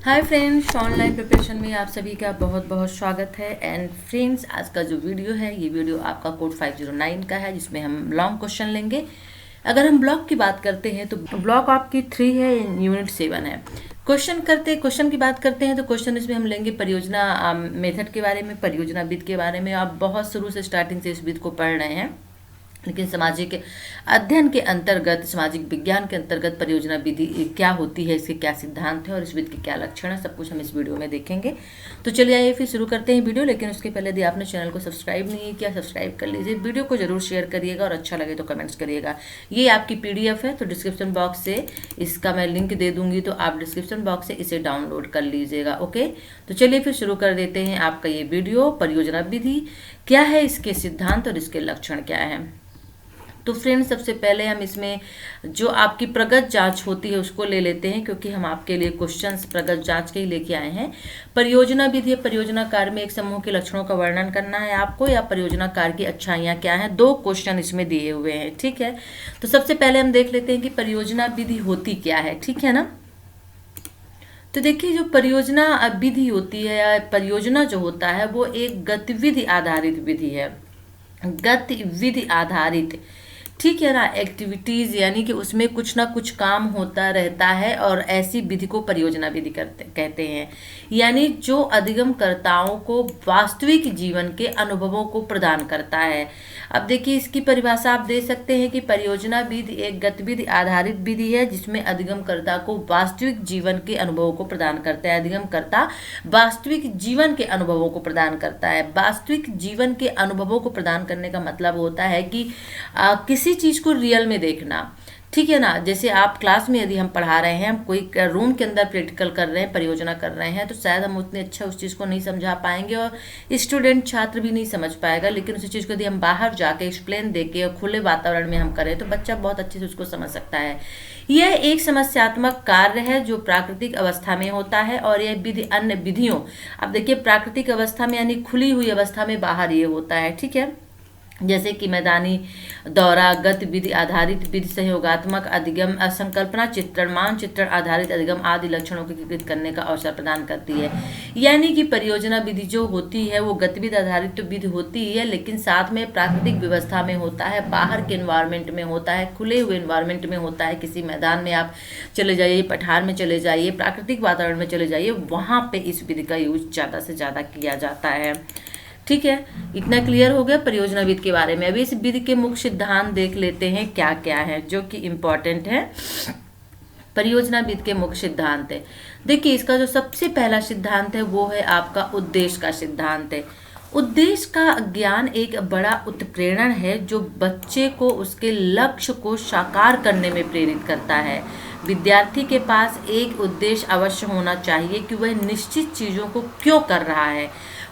Hi friends, online preparation में आप सभी का बहुत बहुत स्वागत है। एंड फ्रेंड्स, आज का जो वीडियो है ये वीडियो आपका कोड 509 का है, जिसमें हम लॉन्ग क्वेश्चन लेंगे। अगर हम ब्लॉक की बात करते हैं तो ब्लॉक आपकी 3 है, यूनिट 7 है। क्वेश्चन की बात करते हैं तो क्वेश्चन इसमें हम लेंगे परियोजना मेथड के बारे में, परियोजना विधि के बारे में। आप बहुत शुरू से स्टार्टिंग से इस विधि को पढ़ रहे हैं, लेकिन सामाजिक अध्ययन के अंतर्गत, सामाजिक विज्ञान के अंतर्गत परियोजना विधि क्या होती है, इसके क्या सिद्धांत है और इस विधि के क्या लक्षण है, सब कुछ हम इस वीडियो में देखेंगे। तो चलिए आइए फिर शुरू करते हैं वीडियो। लेकिन उसके पहले यदि आपने चैनल को सब्सक्राइब नहीं किया, सब्सक्राइब कर लीजिए। वीडियो को जरूर शेयर करिएगा और अच्छा लगे तो कमेंट्स करिएगा। ये आपकी PDF है, तो डिस्क्रिप्शन बॉक्स से इसका मैं लिंक दे दूंगी, तो आप डिस्क्रिप्शन बॉक्स से इसे डाउनलोड कर लीजिएगा। ओके, तो चलिए फिर शुरू कर देते हैं आपका ये वीडियो। परियोजना विधि क्या है, इसके सिद्धांत और इसके लक्षण क्या है। तो फ्रेंड्स, सबसे पहले हम इसमें जो आपकी प्रगत जांच होती है उसको ले लेते हैं, क्योंकि हम आपके लिए क्वेश्चंस प्रगत जांच के ही लेके आए हैं। परियोजना विधि, परियोजना कार्य में एक समूह के लक्षणों का वर्णन करना है आपको, या परियोजना कार्य की अच्छाइयाँ क्या हैं। 2 क्वेश्चन इसमें दिए हुए हैं, ठीक है। तो सबसे पहले हम देख लेते हैं कि परियोजना विधि होती क्या है, ठीक है ना। तो देखिए, जो परियोजना विधि होती है या परियोजना जो होता है वो एक गतिविधि आधारित विधि है। गतिविधि आधारित, ठीक है ना। एक्टिविटीज यानी कि उसमें कुछ ना कुछ काम होता रहता है, और ऐसी विधि को परियोजना विधि कहते हैं। यानी जो अधिगमकर्ताओं को वास्तविक जीवन के अनुभवों को प्रदान करता है। अब देखिए, इसकी परिभाषा आप दे सकते हैं कि परियोजना विधि एक गतिविधि आधारित विधि है जिसमें अधिगमकर्ता को वास्तविक जीवन के अनुभवों को प्रदान करता है। अधिगमकर्ता वास्तविक जीवन के अनुभवों को प्रदान करता है। वास्तविक जीवन के अनुभवों को प्रदान करने का मतलब होता है कि किसी चीज को रियल में देखना, ठीक है ना। जैसे आप क्लास में यदि हम पढ़ा रहे हैं, हम कोई रूम के अंदर प्रैक्टिकल कर रहे हैं, परियोजना कर रहे हैं, तो शायद हम उतने अच्छा उस चीज़ को नहीं समझा पाएंगे और स्टूडेंट छात्र भी नहीं समझ पाएगा। लेकिन उसी चीज़ को यदि हम बाहर जाके एक्सप्लेन देके और खुले वातावरण में हम करें तो बच्चा बहुत अच्छे से उसको समझ सकता है। यह एक समस्यात्मक कार्य है जो प्राकृतिक अवस्था में होता है, और यह विधि अन्य विधियों, अब देखिए प्राकृतिक अवस्था में यानी खुली हुई अवस्था में बाहर ये होता है, ठीक है। जैसे कि मैदानी दौरा, गतिविधि आधारित विधि, सहयोगात्मक अधिगम, असंकल्पना चित्रण, मानचित्रण आधारित अधिगम आदि लक्षणों को एकीकृत करने का अवसर प्रदान करती है। यानी कि परियोजना विधि जो होती है वो गतिविधि आधारित तो विधि होती ही है, लेकिन साथ में प्राकृतिक व्यवस्था में होता है, बाहर के एनवायरनमेंट में होता है, खुले हुए एनवायरनमेंट में होता है। किसी मैदान में आप चले जाइए, पठार में चले जाइए, प्राकृतिक वातावरण में चले जाइए, वहाँ पे इस विधि का यूज ज़्यादा से ज़्यादा किया जाता है, ठीक है। इतना क्लियर हो गया परियोजना विधि के बारे में। अभी इस विधि के मुख्य सिद्धांत देख लेते हैं क्या क्या है, जो कि इम्पोर्टेंट है। परियोजना विधि के मुख्य सिद्धांत है, देखिए इसका जो सबसे पहला सिद्धांत है वो है आपका उद्देश्य का सिद्धांत है। उद्देश्य का ज्ञान एक बड़ा उत्प्रेरण है जो बच्चे को उसके लक्ष्य को साकार करने में प्रेरित करता है। विद्यार्थी के पास एक उद्देश्य अवश्य होना चाहिए कि वह निश्चित चीज़ों को क्यों कर रहा है।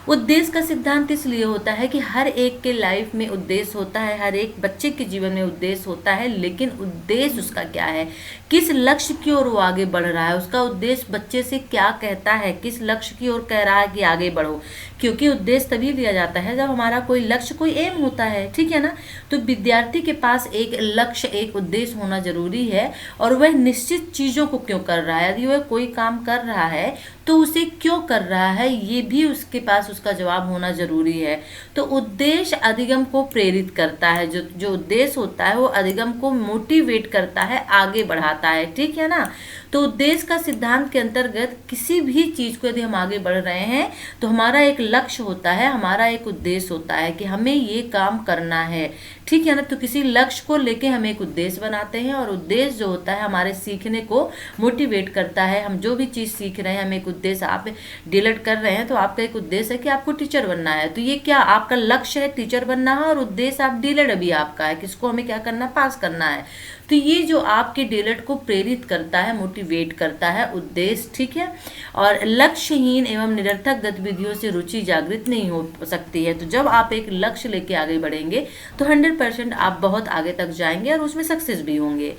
उद्देश्य का सिद्धांत इसलिए होता है कि हर एक के लाइफ में उद्देश्य होता है, हर एक बच्चे के जीवन में उद्देश्य होता है, लेकिन उद्देश्य उसका क्या है, किस लक्ष्य की ओर वो आगे बढ़ रहा है, उसका उद्देश्य बच्चे से क्या कहता है, किस लक्ष्य की ओर कह रहा है कि आगे बढ़ो। क्योंकि उद्देश्य तभी लिया जाता है जब हमारा कोई लक्ष्य, कोई एम होता है, ठीक है ना। तो विद्यार्थी के पास एक लक्ष्य, एक उद्देश्य होना जरूरी है, और वह निश्चित चीज़ों को क्यों कर रहा है। यदि वह कोई काम कर रहा है तो उसे क्यों कर रहा है, ये भी उसके पास उसका जवाब होना जरूरी है। तो उद्देश्य अधिगम को प्रेरित करता है, जो उद्देश्य होता है वो अधिगम को मोटिवेट करता है, आगे बढ़ाता है, ठीक है ना। तो उद्देश्य का सिद्धांत के अंतर्गत किसी भी चीज़ को यदि हम आगे बढ़ रहे हैं तो हमारा एक लक्ष्य होता है, हमारा एक उद्देश्य होता है कि हमें ये काम करना है, ठीक है ना। तो किसी लक्ष्य को लेके हम एक उद्देश्य बनाते हैं, और उद्देश्य जो होता है हमारे सीखने को मोटिवेट करता है। हम जो भी चीज़ सीख रहे हैं, हम एक उद्देश्य, आप डीएलएड कर रहे हैं तो आपका एक उद्देश्य है कि आपको टीचर बनना है, तो ये क्या आपका लक्ष्य है, टीचर बनना है, और उद्देश्य आप डीएलएड अभी आपका है, किसको हमें क्या करना, पास करना है। तो ये जो आपके डीएलएड को प्रेरित करता है, मोटिवेट करता है उद्देश्य, ठीक है। और लक्ष्यहीन एवं निरर्थक गतिविधियों से रुचि जागृत नहीं हो सकती है। तो जब आप एक लक्ष्य लेके आगे बढ़ेंगे तो 100% आप बहुत आगे तक जाएंगे और उसमें सक्सेस भी होंगे।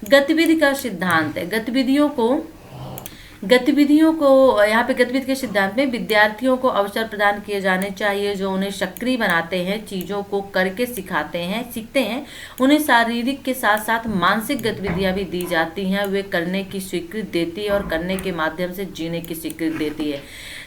गतिविधि का सिद्धांत है, गतिविधियों को गतिविधियों को, यहाँ पे गतिविधि के सिद्धांत में विद्यार्थियों को अवसर प्रदान किए जाने चाहिए जो उन्हें सक्रिय बनाते हैं, चीज़ों को करके सीखते हैं। उन्हें शारीरिक के साथ साथ मानसिक गतिविधियाँ भी दी जाती हैं, वे करने की स्वीकृति देती है और करने के माध्यम से जीने की स्वीकृति देती है।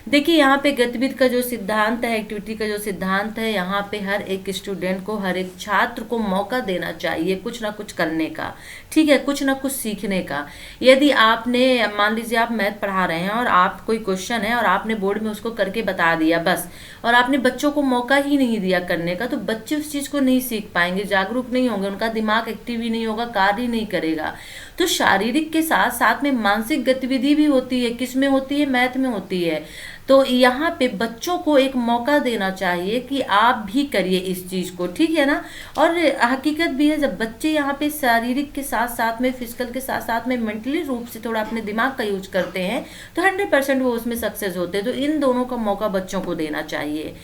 देखिए यहाँ पे गतिविधि का जो सिद्धांत है, एक्टिविटी का जो सिद्धांत है, यहाँ पे हर एक स्टूडेंट को, हर एक छात्र को मौका देना चाहिए कुछ ना कुछ करने का, ठीक है, कुछ ना कुछ सीखने का। यदि आपने, मान लीजिए आप मैथ पढ़ा रहे हैं और आप कोई क्वेश्चन है और आपने बोर्ड में उसको करके बता दिया बस, और आपने बच्चों को मौका ही नहीं दिया करने का, तो बच्चे उस चीज़ को नहीं सीख पाएंगे, जागरूक नहीं होंगे, उनका दिमाग एक्टिव ही नहीं होगा, कार्य ही नहीं करेगा। तो शारीरिक के साथ साथ में मानसिक गतिविधि भी होती है, किस में होती है, मैथ में होती है। तो यहाँ पे बच्चों को एक मौका देना चाहिए कि आप भी करिए इस चीज़ को, ठीक है ना। और हकीकत भी है, जब बच्चे यहाँ पे शारीरिक के साथ साथ में, फिजिकल के साथ साथ में मेंटली रूप से थोड़ा अपने दिमाग का यूज करते हैं तो 100% वो उसमें सक्सेस होते हैं। तो इन दोनों का मौका बच्चों को देना चाहिए।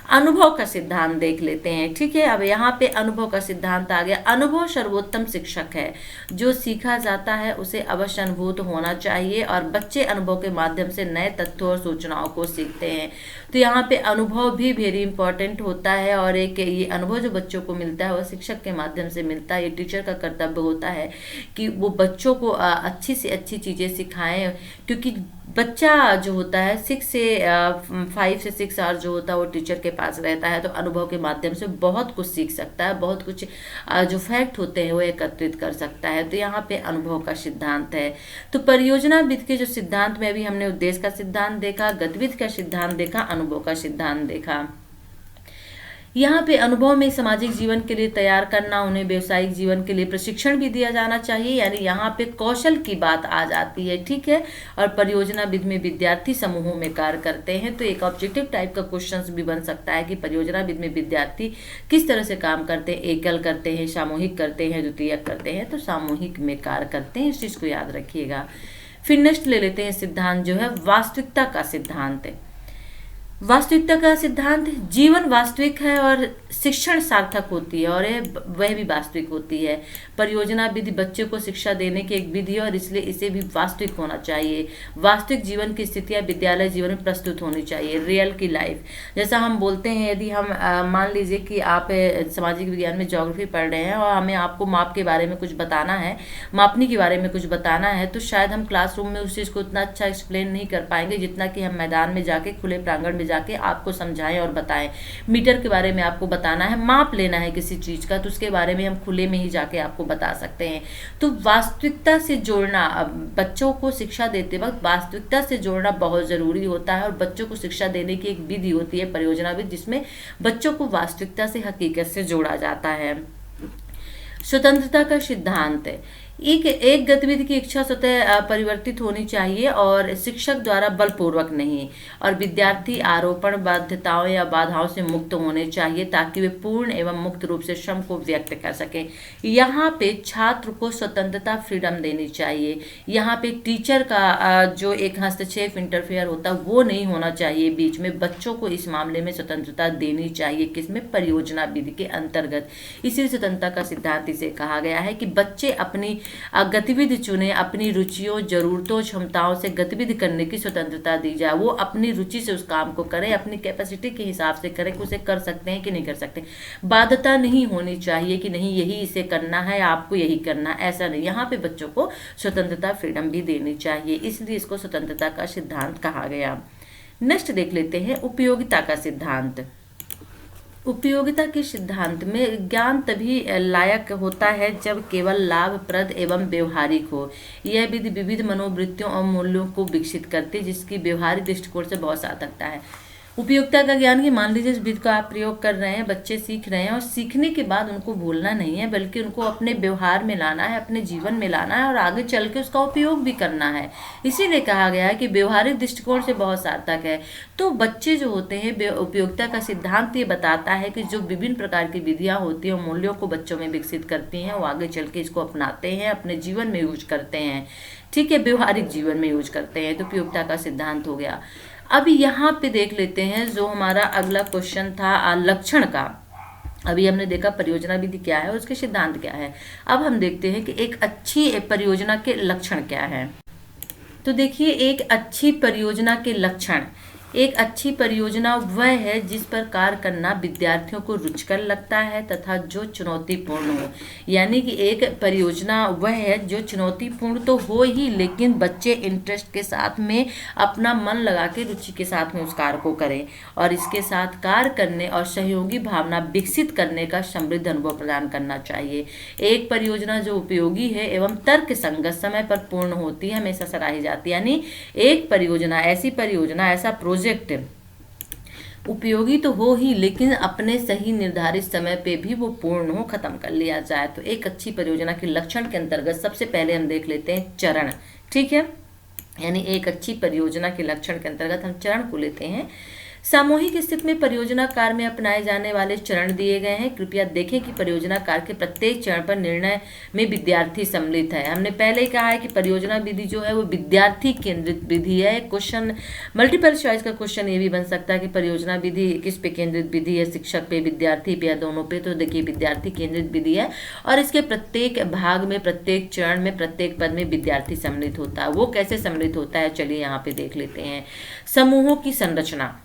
अनुभव का सिद्धांत देख लेते हैं, ठीक है। अब यहाँ पे अनुभव का सिद्धांत आ गया। अनुभव सर्वोत्तम शिक्षक है, जो सीखा जाता है उसे अवश्य अनुभूत होना चाहिए और बच्चे अनुभव के माध्यम से नए तथ्यों और सूचनाओं को सीखते हैं। तो यहाँ पे अनुभव भी वेरी इंपॉर्टेंट होता है, और एक ये अनुभव जो बच्चों को मिलता है वह शिक्षक के माध्यम से मिलता है। ये टीचर का कर्तव्य होता है कि वो बच्चों को अच्छी से अच्छी चीज़ें सिखाएं, क्योंकि बच्चा जो होता है 5 से 6 आवर जो होता है वो टीचर के पास रहता है, तो अनुभव के माध्यम से बहुत कुछ सीख सकता है, बहुत कुछ जो फैक्ट होते हैं वो एकत्रित कर सकता है। तो यहाँ पे अनुभव का सिद्धांत है। तो परियोजना विधि के जो सिद्धांत में अभी हमने उद्देश्य का सिद्धांत देखा, गतिविधि का सिद्धांत देखा, अनुभव का सिद्धांत देखा। यहाँ पे अनुभव में सामाजिक जीवन के लिए तैयार करना, उन्हें व्यवसायिक जीवन के लिए प्रशिक्षण भी दिया जाना चाहिए, यानी यहाँ पे कौशल की बात आ जाती है, ठीक है। और परियोजना विधि में विद्यार्थी समूहों में कार्य करते हैं, तो एक ऑब्जेक्टिव टाइप का क्वेश्चंस भी बन सकता है कि परियोजना विधि में विद्यार्थी किस तरह से काम करते हैं, एकल करते हैं, सामूहिक करते हैं, द्वितीयक करते हैं। तो सामूहिक में कार्य करते हैं, इस चीज़ को याद रखिएगा। फिर नेक्स्ट ले लेते हैं सिद्धांत जो है वास्तविकता का सिद्धांत है। वास्तविकता का सिद्धांत, जीवन वास्तविक है और शिक्षण सार्थक होती है और वह भी वास्तविक होती है। परियोजना विधि बच्चे को शिक्षा देने की एक विधि है और इसलिए इसे भी वास्तविक होना चाहिए। वास्तविक जीवन की स्थितियां विद्यालय जीवन में प्रस्तुत होनी चाहिए, रियल की लाइफ। जैसा हम बोलते हैं, यदि हम मान लीजिए कि आप सामाजिक विज्ञान में ज्योग्राफी पढ़ रहे हैं और हमें आपको माप के बारे में कुछ बताना है, मापनी के बारे में कुछ बताना है, तो शायद हम क्लासरूम में उस चीज़ को उतना अच्छा एक्सप्लेन नहीं कर पाएंगे जितना कि हम मैदान में जाके, खुले प्रांगण में जाके आपको समझाएं और बताएं। मीटर के बारे में आपको बताना है, माप लेना है किसी चीज़ का, तो उसके बारे में हम खुले में ही जाके आपको बता सकते हैं। तो वास्तविकता से जोड़ना, बच्चों को शिक्षा देते वक्त वास्तविकता से जोड़ना बहुत ज़रूरी होता है। और बच्चों को शिक्षा देने की एक विधि होती है परियोजना विधि, जिसमें बच्चों को वास्तविकता से, हकीकत से जोड़ा जाता है। स्वतंत्रता का सिद्धांत है, एक गतिविधि की इच्छा स्वतः परिवर्तित होनी चाहिए और शिक्षक द्वारा बलपूर्वक नहीं, और विद्यार्थी आरोपण, बाध्यताओं या बाधाओं से मुक्त होने चाहिए ताकि वे पूर्ण एवं मुक्त रूप से श्रम को व्यक्त कर सकें। यहाँ पे छात्र को स्वतंत्रता, फ्रीडम देनी चाहिए। यहाँ पे टीचर का जो एक हस्तक्षेप, इंटरफेयर होता है वो नहीं होना चाहिए बीच में। बच्चों को इस मामले में स्वतंत्रता देनी चाहिए, किसमें, परियोजना विधि के अंतर्गत। इसी स्वतंत्रता का सिद्धांत इसे कहा गया है कि बच्चे अपनी गतिविधि चुने, अपनी रुचियों, जरूरतों, क्षमताओं से गतिविधि करने की स्वतंत्रता दी जाए। वो अपनी रुचि से उस काम को करें, अपनी कैपेसिटी के हिसाब से करें कि उसे कर सकते हैं कि नहीं कर सकते। बाध्यता नहीं होनी चाहिए कि नहीं यही इसे करना है, आपको यही करना, ऐसा नहीं। यहाँ पे बच्चों को स्वतंत्रता, फ्रीडम भी देनी चाहिए, इसलिए इसको स्वतंत्रता का सिद्धांत कहा गया। नेक्स्ट देख लेते हैं उपयोगिता का सिद्धांत। उपयोगिता के सिद्धांत में ज्ञान तभी लायक होता है जब केवल लाभप्रद एवं व्यवहारिक हो। यह विधि विविध मनोवृत्तियों और मूल्यों को विकसित करती है, जिसकी व्यवहारिक दृष्टिकोण से बहुत सार्थकता है। उपयोगिता का ज्ञान की, मान लीजिए इस विधि को आप प्रयोग कर रहे हैं, बच्चे सीख रहे हैं और सीखने के बाद उनको भूलना नहीं है, बल्कि उनको अपने व्यवहार में लाना है, अपने जीवन में लाना है और आगे चल के उसका उपयोग भी करना है। इसीलिए कहा गया है कि व्यवहारिक दृष्टिकोण से बहुत सार्थक है। तो बच्चे जो होते हैं, उपयोगिता का सिद्धांत ये बताता है कि जो विभिन्न प्रकार की विधियाँ होती हैं, मूल्यों को बच्चों में विकसित करती हैं, वो आगे चल के इसको अपनाते हैं, अपने जीवन में यूज करते हैं, ठीक है, व्यवहारिक जीवन में यूज करते हैं। तो उपयोगिता का सिद्धांत हो गया। अब यहाँ पे देख लेते हैं जो हमारा अगला क्वेश्चन था लक्षण का। अभी हमने देखा परियोजना विधि क्या है और उसके सिद्धांत क्या है। अब हम देखते हैं कि एक अच्छी परियोजना के लक्षण क्या है। तो देखिए, एक अच्छी परियोजना के लक्षण। एक अच्छी परियोजना वह है जिस पर कार्य करना विद्यार्थियों को रुचिकर लगता है तथा जो चुनौतीपूर्ण हो। यानी कि एक परियोजना वह है जो चुनौतीपूर्ण तो हो ही, लेकिन बच्चे इंटरेस्ट के साथ में अपना मन लगा के रुचि के साथ में उस कार्य को करें और इसके साथ कार्य करने और सहयोगी भावना विकसित करने का समृद्ध अनुभव प्रदान करना चाहिए। एक परियोजना जो उपयोगी है एवं तर्क संगत समय पर पूर्ण होती है हमेशा सराही जाती है। यानी एक परियोजना, ऐसी परियोजना, ऐसा प्रोजेक्ट उपयोगी तो हो ही, लेकिन अपने सही निर्धारित समय पे भी वो पूर्ण हो, खत्म कर लिया जाए। तो एक अच्छी परियोजना के लक्षण के अंतर्गत सबसे पहले हम देख लेते हैं चरण। ठीक है, यानी एक अच्छी परियोजना के लक्षण के अंतर्गत हम चरण को लेते हैं। सामूहिक स्थिति में परियोजना कार्य में अपनाए जाने वाले चरण दिए गए हैं। कृपया देखें कि परियोजना कार्य के प्रत्येक चरण पर निर्णय में विद्यार्थी सम्मिलित है। हमने पहले ही कहा है कि परियोजना विधि जो है वो विद्यार्थी केंद्रित विधि है। क्वेश्चन, मल्टीपल चॉइस का क्वेश्चन ये भी बन सकता है कि परियोजना विधि किस पे केंद्रित विधि है, शिक्षक पे, विद्यार्थी पे या दोनों पे। तो देखिए, विद्यार्थी केंद्रित विधि है और इसके प्रत्येक भाग में, प्रत्येक चरण में, प्रत्येक पद में विद्यार्थी सम्मिलित होता है। वो कैसे सम्मिलित होता है, चलिए यहाँ पे देख लेते हैं। समूहों की संरचना,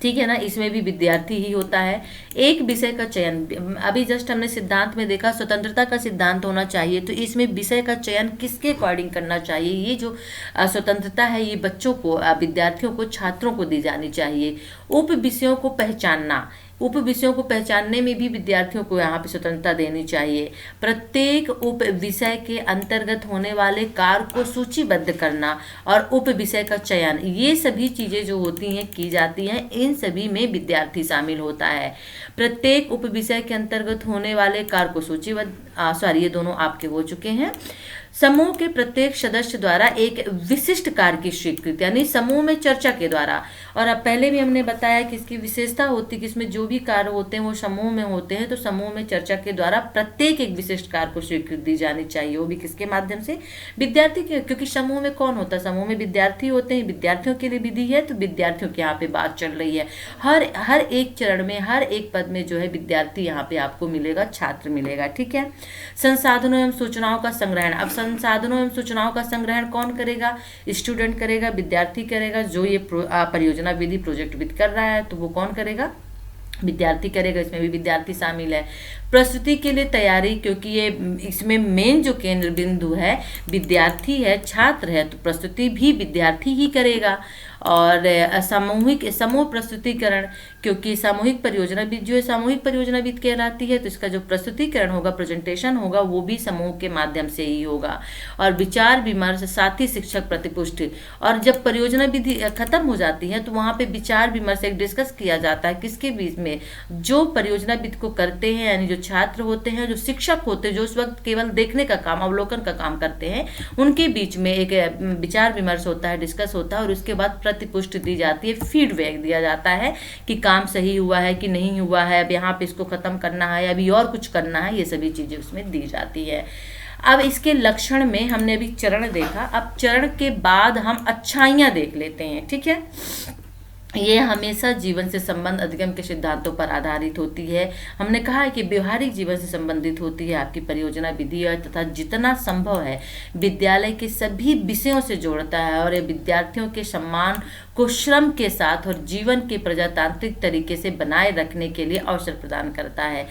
ठीक है ना, इसमें भी विद्यार्थी ही होता है। एक विषय का चयन, अभी जस्ट हमने सिद्धांत में देखा स्वतंत्रता का सिद्धांत होना चाहिए, तो इसमें विषय का चयन किसके अकॉर्डिंग करना चाहिए। ये जो स्वतंत्रता है ये बच्चों को, विद्यार्थियों को, छात्रों को दी जानी चाहिए। उप विषयों को पहचानना, उप विषयों को पहचानने में भी विद्यार्थियों को यहाँ पे स्वतंत्रता देनी चाहिए। प्रत्येक उप विषय के अंतर्गत होने वाले कार्य को सूचीबद्ध करना और उप विषय का चयन, ये सभी चीज़ें जो होती हैं की जाती हैं, इन सभी में विद्यार्थी शामिल होता है। प्रत्येक उप विषय के अंतर्गत होने वाले कार्य को सूचीबद्ध, ये दोनों आपके हो चुके हैं। समूह के प्रत्येक सदस्य द्वारा एक विशिष्ट कार्य की स्वीकृति, यानी समूह में चर्चा के द्वारा, और अब पहले भी हमने बताया कि इसकी विशेषता होती है कि इसमें जो भी कार्य होते हैं वो समूह में होते हैं, तो समूह में चर्चा के द्वारा प्रत्येक एक विशिष्ट कार्य को स्वीकृति दी जानी चाहिए। वो भी किसके माध्यम से, विद्यार्थी के, क्योंकि समूह में कौन होता है, समूह में विद्यार्थी होते हैं। विद्यार्थियों के लिए विधि है तो विद्यार्थियों की यहाँ पे बात चल रही है। हर एक चरण में, हर एक पद में जो है विद्यार्थी यहाँ पे आपको मिलेगा, छात्र मिलेगा। ठीक है, संसाधनों एवं सूचनाओं का संग्रहण। अब संसाधनों एवं सूचनाओं का संग्रहण कौन करेगा, स्टूडेंट करेगा, विद्यार्थी करेगा। जो ये परियोजना विधि प्रोजेक्ट विद कर रहा है तो वो कौन करेगा, विद्यार्थी करेगा। इसमें भी विद्यार्थी शामिल है। प्रस्तुति के लिए तैयारी, क्योंकि ये इसमें मेन जो केंद्र बिंदु है विद्यार्थी है, छात्र है, तो प्रस्तुति भी विद्यार्थी ही करेगा। और समूह प्रस्तुतिकरण, क्योंकि सामूहिक परियोजना विधि जो है सामूहिक परियोजना विधि कहलाती है, तो इसका जो प्रस्तुतिकरण होगा, प्रेजेंटेशन होगा, वो भी समूह के माध्यम से ही होगा। और विचार विमर्श, साथी शिक्षक प्रतिपुष्टि, और जब परियोजना विधि खत्म हो जाती है तो वहाँ पे विचार विमर्श एक डिस्कस किया जाता है किसके बीच में, जो परियोजना विधि को करते हैं, यानी जो छात्र होते हैं, जो शिक्षक होते हैं, जो उस वक्त केवल देखने का काम, अवलोकन का काम करते हैं, उनके बीच में एक विचार विमर्श होता है, डिस्कस होता है, और उसके बाद प्रतिपुष्टि दी जाती है, फीडबैक दिया जाता है कि काम सही हुआ है कि नहीं हुआ है, अब यहाँ पे इसको खत्म करना है, अभी और कुछ करना है, ये सभी चीजें उसमें दी जाती है। अब इसके लक्षण में हमने अभी चरण देखा, अब चरण के बाद हम अच्छाइयाँ देख लेते हैं। ठीक है, ये हमेशा जीवन से संबंध अधिगम के सिद्धांतों पर आधारित होती है। हमने कहा है कि व्यवहारिक जीवन से संबंधित होती है आपकी परियोजना विधि, और तथा जितना संभव है विद्यालय के सभी विषयों से जोड़ता है, और ये विद्यार्थियों के सम्मान को श्रम के साथ और जीवन के प्रजातांत्रिक तरीके से बनाए रखने के लिए अवसर प्रदान करता है।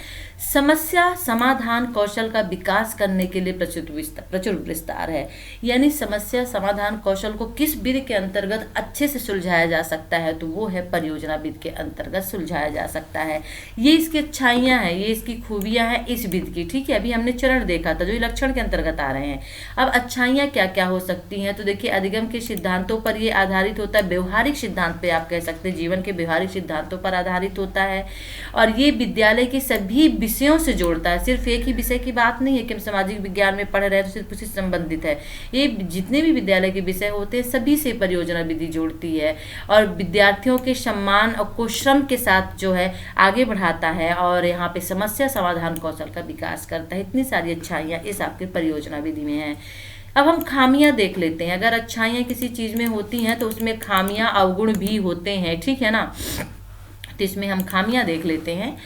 समस्या समाधान कौशल का विकास करने के लिए प्रचुर विस्तार है। यानी समस्या समाधान कौशल को किस विधि के अंतर्गत अच्छे से सुलझाया जा सकता है, तो वो है परियोजना विधि के अंतर्गत सुलझाया जा सकता है। ये इसकी अच्छाइयाँ हैं, ये इसकी खूबियाँ हैं इस विधि की। ठीक है, अभी हमने चरण देखा था जो ये लक्षण के अंतर्गत आ रहे हैं। अब अच्छाइयाँ क्या क्या हो सकती हैं, तो देखिए अधिगम के सिद्धांतों पर ये आधारित होता है, व्यवहारिक सिद्धांत पे आप कह सकते हैं, जीवन के व्यवहारिक सिद्धांतों पर आधारित होता है, और ये विद्यालय के सभी विषयों से जोड़ता है। सिर्फ एक ही विषय की बात नहीं है कि हम सामाजिक विज्ञान में पढ़ रहे हैं तो सिर्फ उसी से संबंधित है। ये जितने भी विद्यालय के विषय होते हैं सभी से परियोजना विधि जोड़ती है, और विद्यार्थियों के सम्मान और को श्रम के साथ जो है आगे बढ़ाता है, और यहाँ पे समस्या समाधान कौशल का विकास करता है। इतनी सारी अच्छाइयाँ इस आपके परियोजना विधि में हैं। अब हम खामियां देख लेते हैं। अगर अच्छाइयाँ किसी चीज़ में होती हैं तो उसमें खामियां अवगुण भी होते हैं। ठीक है ना, तो इसमें हम खामियां देख लेते हैं।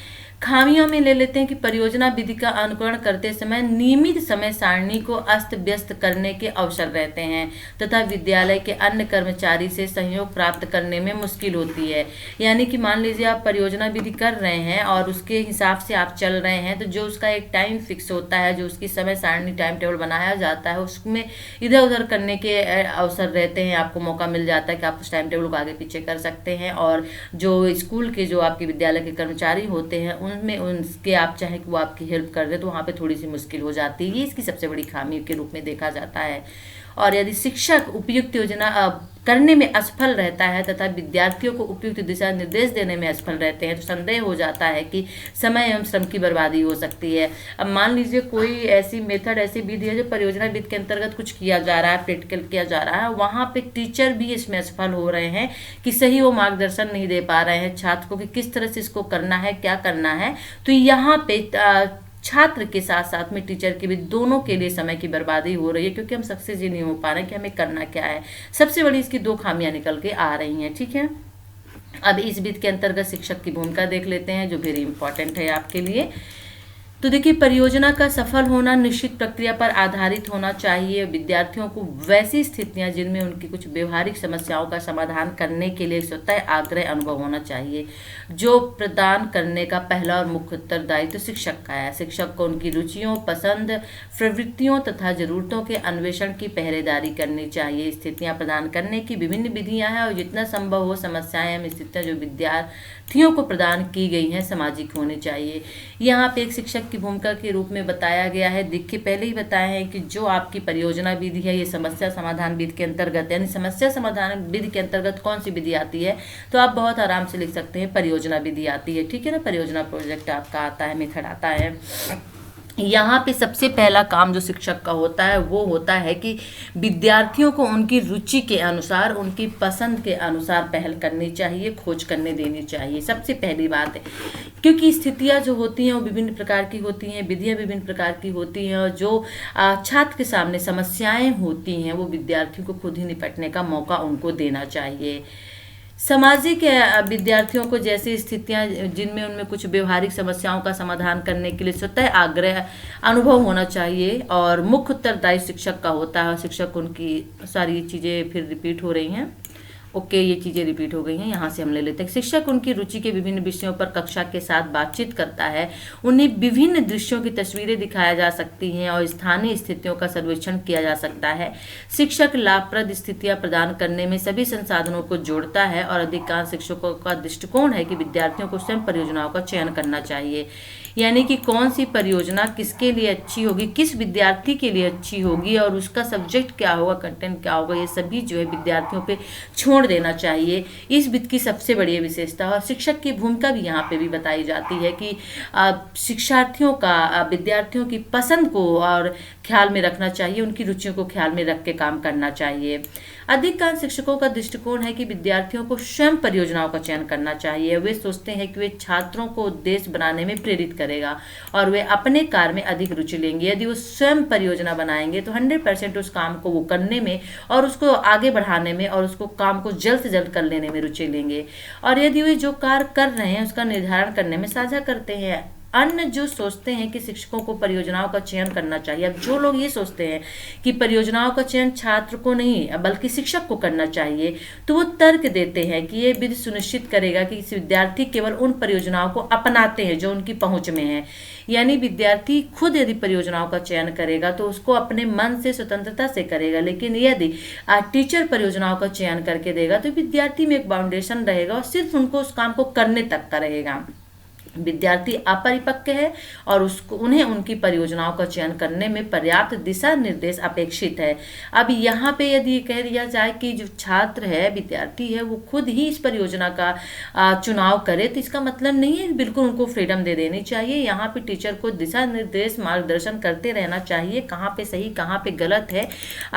खामियों में ले लेते हैं कि परियोजना विधि का अनुकरण करते समय नियमित समय सारणी को अस्त व्यस्त करने के अवसर रहते हैं तथा विद्यालय के अन्य कर्मचारी से सहयोग प्राप्त करने में मुश्किल होती है। यानी कि मान लीजिए आप परियोजना विधि कर रहे हैं और उसके हिसाब से आप चल रहे हैं, तो जो उसका एक टाइम फिक्स होता है, जो उसकी समय सारणी टाइम टेबल बनाया जाता है, उसमें इधर उधर करने के अवसर रहते हैं। आपको मौका मिल जाता है कि आप उस टाइम टेबल को आगे पीछे कर सकते हैं। और जो स्कूल के, जो आपके विद्यालय के कर्मचारी होते हैं, उनमें उनके आप चाहे कि वो आपकी हेल्प कर दे, तो वहाँ पे थोड़ी सी मुश्किल हो जाती है। ये इसकी सबसे बड़ी खामी के रूप में देखा जाता है। और यदि शिक्षक उपयुक्त योजना करने में असफल रहता है तथा विद्यार्थियों को उपयुक्त दिशा निर्देश देने में असफल रहते हैं, तो संदेह हो जाता है कि समय एवं श्रम की बर्बादी हो सकती है। अब मान लीजिए कोई ऐसी मेथड, ऐसी विधि है जो परियोजना विधि के अंतर्गत कुछ किया जा रहा है, प्रैक्टिकल किया जा रहा है, वहाँ पे टीचर भी इसमें असफल हो रहे हैं कि सही वो मार्गदर्शन नहीं दे पा रहे हैं छात्र को कि किस तरह से इसको करना है, क्या करना है। तो यहाँ पे छात्र के साथ साथ में टीचर के भी, दोनों के लिए समय की बर्बादी हो रही है, क्योंकि हम सक्सेस ही नहीं हो पा रहे हैं कि हमें करना क्या है। सबसे बड़ी इसकी दो खामियां निकल के आ रही हैं। ठीक है, अब इस विधि के अंतर्गत शिक्षक की भूमिका देख लेते हैं, जो वेरी इंपॉर्टेंट है आपके लिए। तो देखिए, परियोजना का सफल होना निश्चित प्रक्रिया पर आधारित होना चाहिए। विद्यार्थियों को वैसी स्थितियां जिनमें उनकी कुछ व्यवहारिक समस्याओं का समाधान करने के लिए स्वतः आग्रह अनुभव होना चाहिए, जो प्रदान करने का पहला और मुख्य उत्तरदायित्व शिक्षक का है। शिक्षक को उनकी रुचियों, पसंद, प्रवृत्तियों तथा जरूरतों के अन्वेषण की पहरेदारी करनी चाहिए। स्थितियां प्रदान करने की विभिन्न विधियां हैं और जितना संभव हो समस्याएं एवं स्थितियां जो विद्यार्थियों को प्रदान की गई हैं सामाजिक होनी चाहिए। यहाँ पे एक शिक्षक की भूमिका के रूप में बताया गया है। देखिए, पहले ही बताया है कि जो आपकी परियोजना विधि है, ये समस्या समाधान विधि के अंतर्गत, यानी समस्या समाधान विधि के अंतर्गत कौन सी विधि आती है, तो आप बहुत आराम से लिख सकते हैं परियोजना विधि आती है। ठीक है ना, परियोजना प्रोजेक्ट आपका आता है, मेथड आता है। यहाँ पे सबसे पहला काम जो शिक्षक का होता है वो होता है कि विद्यार्थियों को उनकी रुचि के अनुसार, उनकी पसंद के अनुसार पहल करनी चाहिए, खोज करने देनी चाहिए। सबसे पहली बात है, क्योंकि स्थितियाँ जो होती हैं वो विभिन्न प्रकार की होती हैं, विधियाँ विभिन्न प्रकार की होती हैं, और जो छात्र के सामने समस्याएं होती हैं वो विद्यार्थियों को खुद ही निपटने का मौका उनको देना चाहिए। सामाजिक विद्यार्थियों को जैसी स्थितियां जिनमें उनमें कुछ व्यवहारिक समस्याओं का समाधान करने के लिए स्वतः आग्रह अनुभव होना चाहिए, और मुख्य उत्तरदायी शिक्षक का होता है। शिक्षक उनकी सारी चीज़ें फिर रिपीट हो रही हैं, ओके, ये चीज़ें रिपीट हो गई हैं, यहाँ से हम ले लेते हैं। शिक्षक उनकी रुचि के विभिन्न विषयों पर कक्षा के साथ बातचीत करता है। उन्हें विभिन्न दृश्यों की तस्वीरें दिखाया जा सकती हैं और स्थानीय स्थितियों का सर्वेक्षण किया जा सकता है। शिक्षक लाभप्रद स्थितियां प्रदान करने में सभी संसाधनों को जोड़ता है, और अधिकांश शिक्षकों का दृष्टिकोण है कि विद्यार्थियों को स्वयं परियोजनाओं का चयन करना चाहिए। यानी कि कौन सी परियोजना किसके लिए अच्छी होगी, किस विद्यार्थी के लिए अच्छी होगी, और उसका सब्जेक्ट क्या होगा, कंटेंट क्या होगा, ये सभी जो है विद्यार्थियों पे छोड़ देना चाहिए। इस विधि की सबसे बड़ी विशेषता, और शिक्षक की भूमिका भी यहाँ पे भी बताई जाती है कि शिक्षार्थियों का, विद्यार्थियों की पसंद को और ख्याल में रखना चाहिए, उनकी रुचियों को ख्याल में रख के काम करना चाहिए। अधिकांश शिक्षकों का दृष्टिकोण है कि विद्यार्थियों को स्वयं परियोजनाओं का चयन करना चाहिए। वे सोचते हैं कि वे छात्रों को उद्देश्य बनाने में प्रेरित करेगा और वे अपने कार्य में अधिक रुचि लेंगे। यदि वो स्वयं परियोजना बनाएंगे तो 100% उस काम को वो करने में और उसको आगे बढ़ाने में और उसको काम को जल्द से जल्द कर लेने में रुचि लेंगे। और यदि वे जो कार्य कर रहे हैं उसका निर्धारण करने में साझा करते हैं। अन्य जो सोचते हैं कि शिक्षकों को परियोजनाओं का चयन करना चाहिए, अब जो लोग ये सोचते हैं कि परियोजनाओं का चयन छात्र को नहीं बल्कि शिक्षक को करना चाहिए, तो वो तर्क देते हैं कि ये विधि सुनिश्चित करेगा कि विद्यार्थी केवल उन परियोजनाओं को अपनाते हैं जो उनकी पहुंच में है। यानी विद्यार्थी खुद यदि परियोजनाओं का चयन करेगा तो उसको अपने मन से स्वतंत्रता से करेगा, लेकिन यदि टीचर परियोजनाओं का चयन करके देगा तो विद्यार्थी में एक बाउंडेशन रहेगा और सिर्फ उनको उस काम को करने तक का रहेगा। विद्यार्थी अपरिपक्व है और उन्हें उनकी परियोजनाओं का चयन करने में पर्याप्त दिशा निर्देश अपेक्षित है। अब यहाँ पे यदि कह दिया जाए कि जो छात्र है, विद्यार्थी है, वो खुद ही इस परियोजना का चुनाव करे, तो इसका मतलब नहीं है बिल्कुल उनको फ्रीडम दे देनी चाहिए। यहाँ पे टीचर को दिशा निर्देश, मार्गदर्शन करते रहना चाहिए, कहाँ पे सही कहाँ पे गलत है,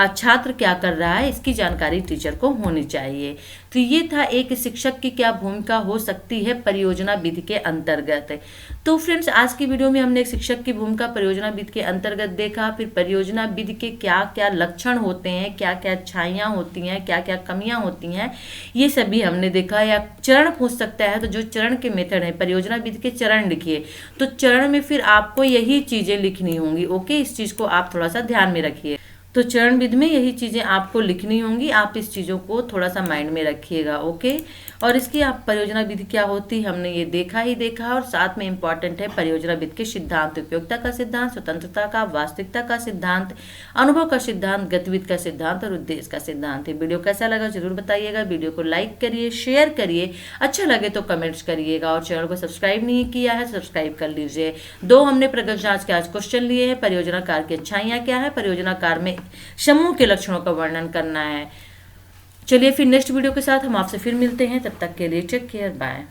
छात्र क्या कर रहा है, इसकी जानकारी टीचर को होनी चाहिए। तो ये था एक शिक्षक की क्या भूमिका हो सकती है परियोजना विधि के अंतर्गत। व्यक्तिगत है। तो फ्रेंड्स, आज की वीडियो में हमने एक शिक्षक की भूमिका परियोजना विधि के अंतर्गत देखा, फिर परियोजना विधि के क्या क्या लक्षण होते हैं, क्या क्या अच्छाइयाँ होती हैं, क्या क्या कमियाँ होती हैं, ये सभी हमने देखा। या चरण पूछ सकता है, तो जो चरण के मेथड है, परियोजना विधि के चरण लिखिए, तो चरण में फिर आपको यही चीज़ें लिखनी होंगी। ओके, इस चीज़ को आप थोड़ा सा ध्यान में रखिए। तो चरण विधि में यही चीज़ें आपको लिखनी होंगी, आप इस चीज़ों को थोड़ा सा माइंड में रखिएगा। ओके, और इसकी आप परियोजना विधि क्या होती है हमने ये देखा ही देखा, और साथ में इम्पॉर्टेंट है परियोजना विधि के सिद्धांत, उपयोगिता का सिद्धांत, स्वतंत्रता का, वास्तविकता का सिद्धांत, अनुभव का सिद्धांत, गतिविधि का सिद्धांत और उद्देश्य का सिद्धांत है। वीडियो कैसा लगा जरूर बताइएगा। वीडियो को लाइक करिए, शेयर करिए, अच्छा लगे तो कमेंट्स करिएगा, और चैनल को सब्सक्राइब नहीं किया है सब्सक्राइब कर लीजिए। दो हमने प्रगत जांच के आज क्वेश्चन लिए हैं। परियोजना कार्य की अच्छाइयाँ क्या है, परियोजना कार्य में समूह के लक्षणों का वर्णन करना है। चलिए फिर नेक्स्ट वीडियो के साथ हम आपसे फिर मिलते हैं, तब तक के लिए टेक केयर, बाय।